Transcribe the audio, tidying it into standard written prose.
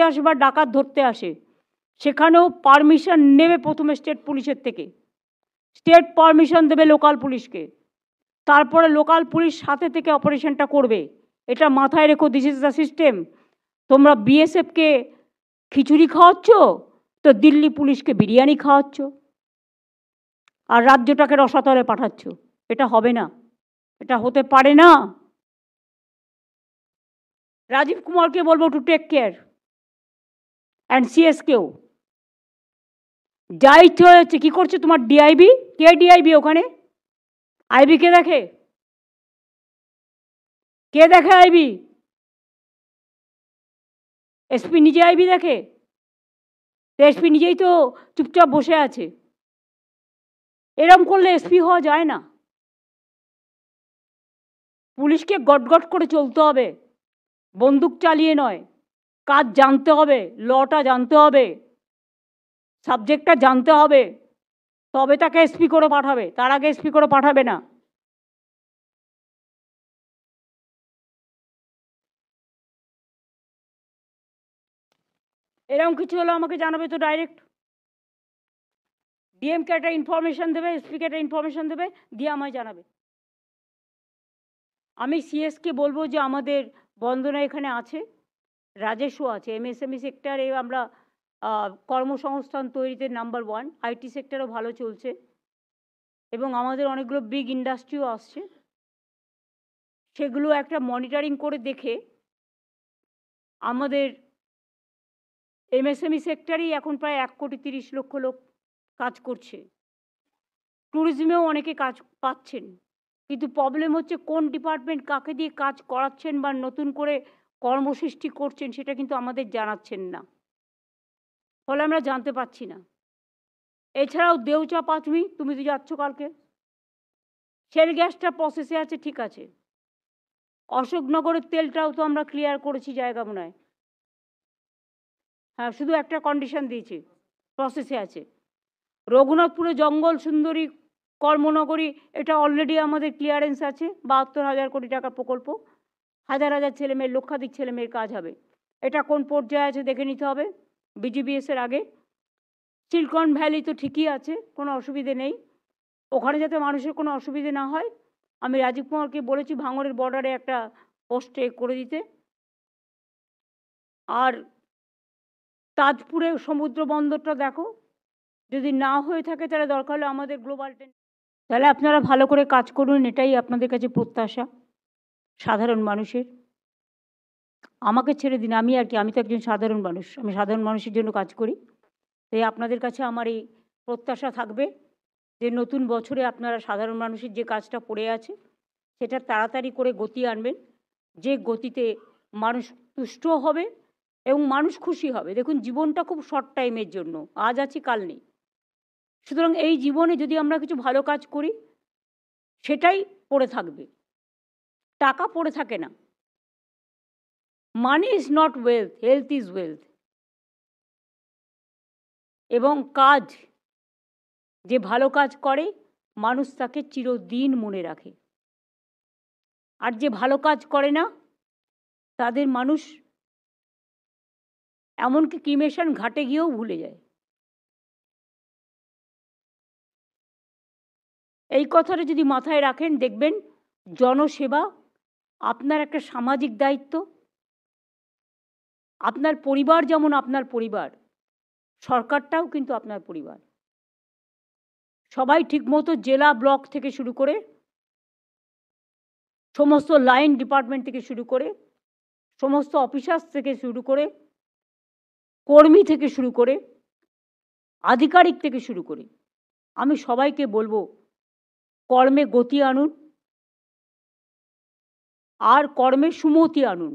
আসে বা ডাকাত ধরতে আসে, সেখানেও পারমিশন নেবে প্রথমে স্টেট পুলিশের থেকে, স্টেট পারমিশন দেবে লোকাল পুলিশকে, তারপরে লোকাল পুলিশ সাথে থেকে অপারেশনটা করবে। এটা মাথায় রেখো, দিস ইজ দ্য সিস্টেম। তোমরা বিএসএফকে খিচুড়ি খাওয়াচ্ছ, তো দিল্লি পুলিশকে বিরিয়ানি খাওয়াচ্ছ, আর রাজ্যটাকে রসাতলে পাঠাচ্ছ। এটা হবে না, এটা হতে পারে না। রাজীব কুমারকে বলবো টু টেক কেয়ার, অ্যান্ড সিএসকেও। যা ইচ্ছে হয়েছে। কী করছে তোমার ডিআইবি? কে ডিআইবি ওখানে? আইবি কে দেখে? কে দেখে আইবি? এসপি নিজে আইবি দেখে? এসপি নিজেই তো চুপচাপ বসে আছে। এরম করলে এসপি হওয়া যায় না। পুলিশকে গটগট করে চলতে হবে, বন্দুক চালিয়ে নয়। কাজ জানতে হবে, লটা জানতে হবে, সাবজেক্টটা জানতে হবে, তবে তাকে এসপি করে পাঠাবে, তার আগে এসপি করে পাঠাবে না। এরকম কিছু হলে আমাকে জানাবে তো ডাইরেক্ট। ডিএমকে একটা ইনফরমেশন দেবে, এসপিকে একটা ইনফরমেশন দেবে, দিয়ে আমায় জানাবে। আমি সিএসকে বলবো যে আমাদের বন্দনা এখানে আছে, রাজেশও আছে, এমএসএমই সেক্টরে আমরা কর্মসংস্থান তৈরিতে নাম্বার 1, আইটি সেক্টরও ভালো চলছে, এবং আমাদের অনেকগুলো বিগ ইন্ডাস্ট্রিও আসছে। সেগুলো একটা মনিটরিং করে দেখে আমাদের এমএসএমই সেক্টরেই এখন প্রায় 1,30,00,000 লোক কাজ করছে। ট্যুরিজমেও অনেকে কাজ পাচ্ছেন, কিন্তু প্রবলেম হচ্ছে কোন ডিপার্টমেন্ট কাকে দিয়ে কাজ করাচ্ছেন বা নতুন করে কর্মসৃষ্টি করছেন সেটা কিন্তু আমাদের জানাচ্ছেন না, ফলে আমরা জানতে পারছি না। এছাড়াও দেউচা পাঁচমি, তুমি তো যাচ্ছ কালকে, শেল গ্যাসটা প্রসেসে আছে, ঠিক আছে। অশোকনগরের তেলটাও তো আমরা ক্লিয়ার করেছি জায়গা মনে হয়। হ্যাঁ, শুধু একটা কন্ডিশন দিয়েছি, প্রসেসে আছে। রঘুনাথপুরে জঙ্গল সুন্দরী কর্মনগরী, এটা অলরেডি আমাদের ক্লিয়ারেন্স আছে, 72,000 কোটি টাকার প্রকল্প, হাজার হাজার ছেলেমেয়ের, লক্ষাধিক ছেলেমেয়ের কাজ হবে। এটা কোন পর্যায়ে আছে দেখে নিতে হবে বিজিবিএসের আগে। সিলিকন ভ্যালি তো ঠিকই আছে, কোনো অসুবিধে নেই, ওখানে যাতে মানুষের কোনো অসুবিধে না হয়। আমি রাজীব কুমারকে বলেছি ভাঙড়ের বর্ডারে একটা পোস্টে করে দিতে। আর তাজপুরে সমুদ্র বন্দরটা দেখো, যদি না হয়ে থাকে তাহলে দরকার হলে আমাদের গ্লোবাল তাহলে আপনারা ভালো করে কাজ করুন, এটাই আপনাদের কাছে প্রত্যাশা সাধারণ মানুষের। আমাকে ছেড়ে দিন, আমি আর কি, আমি তো একজন সাধারণ মানুষ, আমি সাধারণ মানুষের জন্য কাজ করি। তাই আপনাদের কাছে আমার এই প্রত্যাশা থাকবে যে নতুন বছরে আপনারা সাধারণ মানুষের যে কাজটা পড়ে আছে সেটা তাড়াতাড়ি করে গতি আনবেন, যে গতিতে মানুষ তুষ্ট হবে এবং মানুষ খুশি হবে। দেখুন, জীবনটা খুব শর্ট টাইমের জন্য, আজ আছি কাল নেই। সুতরাং এই জীবনে যদি আমরা কিছু ভালো কাজ করি সেটাই পড়ে থাকবে, টাকা পড়ে থাকে না। Money is not wealth, health is wealth. এবং কাজ, যে ভালো কাজ করে মানুষ তাকে চিরদিন মনে রাখে, আর যে ভালো কাজ করে না তাদের মানুষ এমনকি ক্রিমেশন ঘাটে গিয়েও ভুলে যায়। এই কথাটা যদি মাথায় রাখেন, দেখবেন জনসেবা আপনার একটা সামাজিক দায়িত্ব। আপনার পরিবার যেমন আপনার পরিবার, সরকারটাও কিন্তু আপনার পরিবার। সবাই ঠিকমতো জেলা ব্লক থেকে শুরু করে সমস্ত লাইন ডিপার্টমেন্ট থেকে শুরু করে সমস্ত অফিসার্স থেকে শুরু করে কর্মী থেকে শুরু করে আধিকারিক থেকে শুরু করে আমি সবাইকে বলবো কর্মে গতি আনুন আর কর্মে সুমতি আনুন।